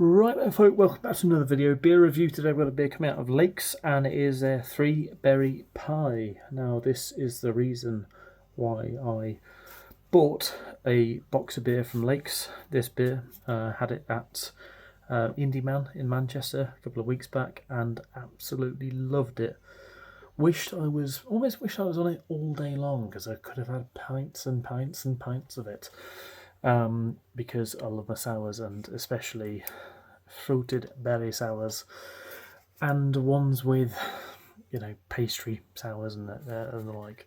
Right then folk, welcome back to another video. Beer review. Today we've got a beer coming out of Lakes and it is a 3-berry pie. Now this is the reason why I bought a box of beer from Lakes. This beer, had it at Indie Man in Manchester a couple of weeks back and absolutely loved it. Almost wished I was on it all day long because I could have had pints and pints and pints of it. Because I love my sours, and especially fruited berry sours and ones with, pastry sours and the like.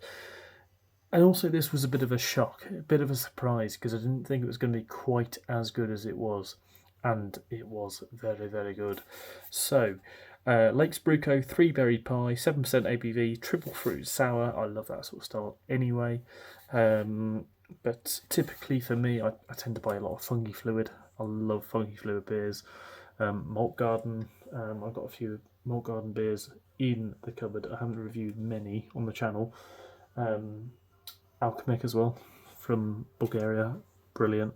And also this was a bit of a shock, a bit of a surprise, because I didn't think it was going to be quite as good as it was, and it was very, very good. So, Lakes Brew Co. 3-berry pie, 7% ABV, triple fruit sour. I love that sort of style anyway. But typically for me, I tend to buy a lot of fungi fluid. I love fungi fluid beers. Malt Garden, I've got a few Malt Garden beers in the cupboard. I haven't reviewed many on the channel. Alchemic as well, from Bulgaria, brilliant.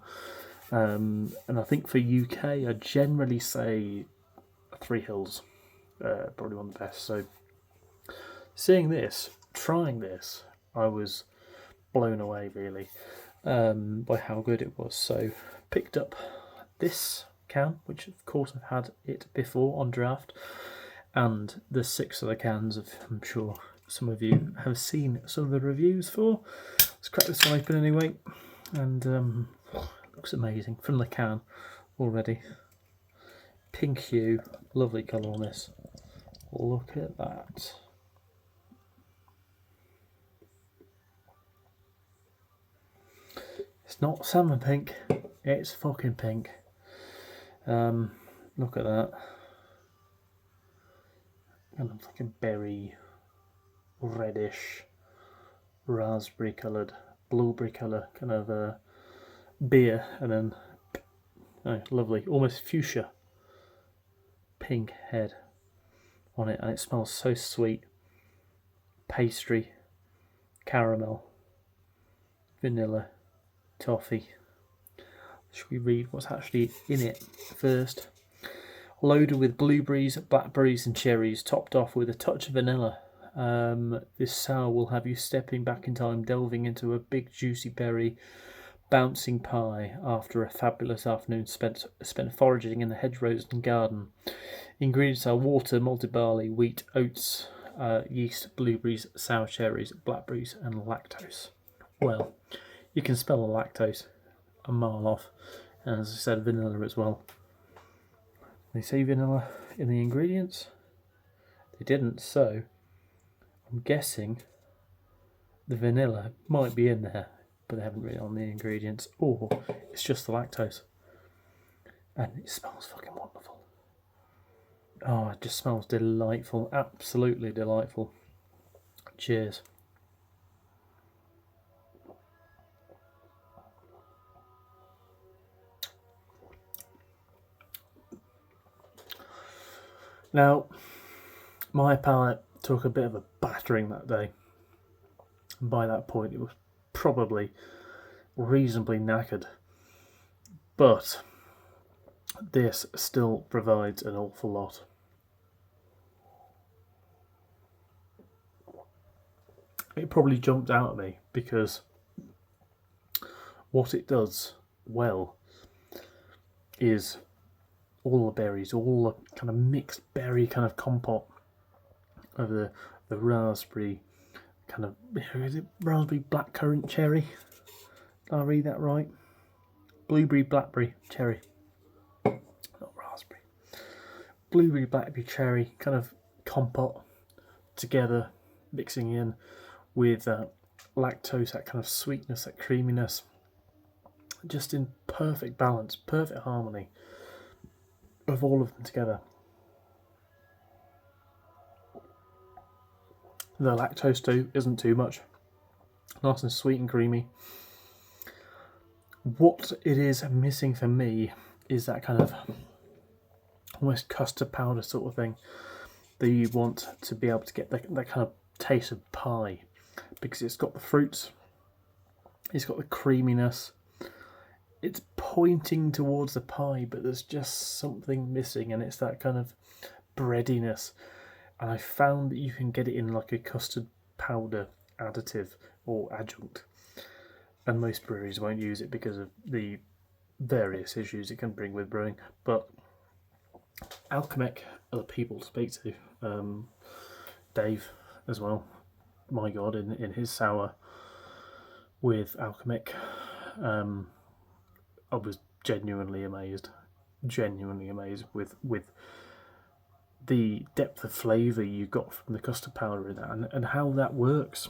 And I think for UK, I generally say Three Hills, probably one of the best. So seeing this, trying this, I was blown away really by how good it was. So picked up this can, which of course I've had it before on draft, and the 6 other cans of, I'm sure some of you have seen some of the reviews for. Let's crack this one open anyway, and looks amazing from the can already. Pink hue, lovely colour on this. Look at that. It's not salmon pink, it's fucking pink. Look at that. Kind of like a berry, reddish, raspberry coloured, blueberry colour kind of beer, and then lovely, almost fuchsia pink head on it, and it smells so sweet. Pastry, caramel, vanilla, toffee. Should we read what's actually in it first? Loaded with blueberries, blackberries and cherries, topped off with a touch of vanilla. This sour will have you stepping back in time, delving into a big juicy berry bouncing pie after a fabulous afternoon spent foraging in the hedgerows and garden. Ingredients are water, malted barley, wheat, oats, yeast, blueberries, sour cherries, blackberries and lactose. Well, you can spell the lactose a mile off, and as I said, vanilla as well. They say vanilla in the ingredients? They didn't, so I'm guessing the vanilla might be in there, but they haven't written on the ingredients, or it's just the lactose. And it smells fucking wonderful. Oh, it just smells delightful, absolutely delightful. Cheers. Now, my palate took a bit of a battering that day. And by that point, it was probably reasonably knackered. But this still provides an awful lot. It probably jumped out at me because what it does well is all the berries, all the kind of mixed berry kind of compote of the raspberry kind of, is it raspberry blackcurrant cherry? Did I read that right? Blueberry blackberry cherry, not raspberry. Blueberry blackberry cherry kind of compote together, mixing in with lactose, that kind of sweetness, that creaminess, just in perfect balance, perfect harmony of all of them together. The lactose too isn't too much, nice and sweet and creamy. What it is missing for me is that kind of almost custard powder sort of thing that you want to be able to get that kind of taste of pie, because it's got the fruits, it's got the creaminess, it's pointing towards the pie, but there's just something missing, and it's that kind of breadiness. And I found that you can get it in like a custard powder additive or adjunct, and most breweries won't use it because of the various issues it can bring with brewing. But Alchemec are the people to speak to. Dave as well. My God, in his sour with Alchemec, I was genuinely amazed with the depth of flavour you got from the custard powder in that, and how that works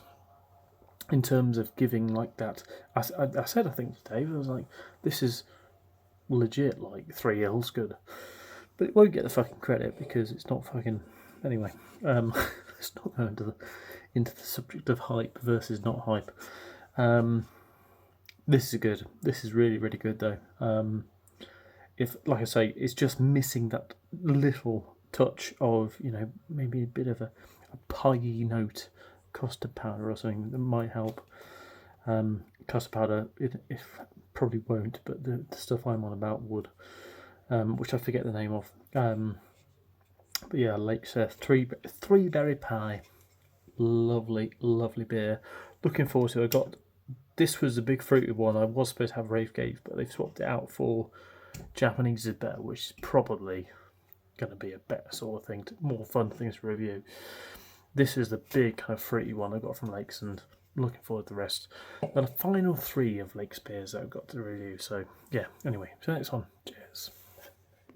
in terms of giving like that. I said, I think to Dave, I was like, this is legit like 3 L's good, but it won't get the fucking credit because it's not fucking. Anyway, let's not go into the subject of hype versus not hype. This is good. This is really, really good though. If, like I say, it's just missing that little touch of, maybe a bit of a pie note, custard powder or something that might help. Custard powder, it probably won't, but the stuff I'm on about would, which I forget the name of. But yeah, Lakeseth three berry pie, lovely, lovely beer. Looking forward to it. This was the big fruited one. I was supposed to have Rave Gate, but they've swapped it out for Japanese is better, which is probably going to be a better sort of thing, more fun things to review. This is the big kind of fruity one I got from Lakes, and looking forward to the rest. Got a final 3 of Lakes beers that I've got to review. So yeah, anyway, so next one. Cheers.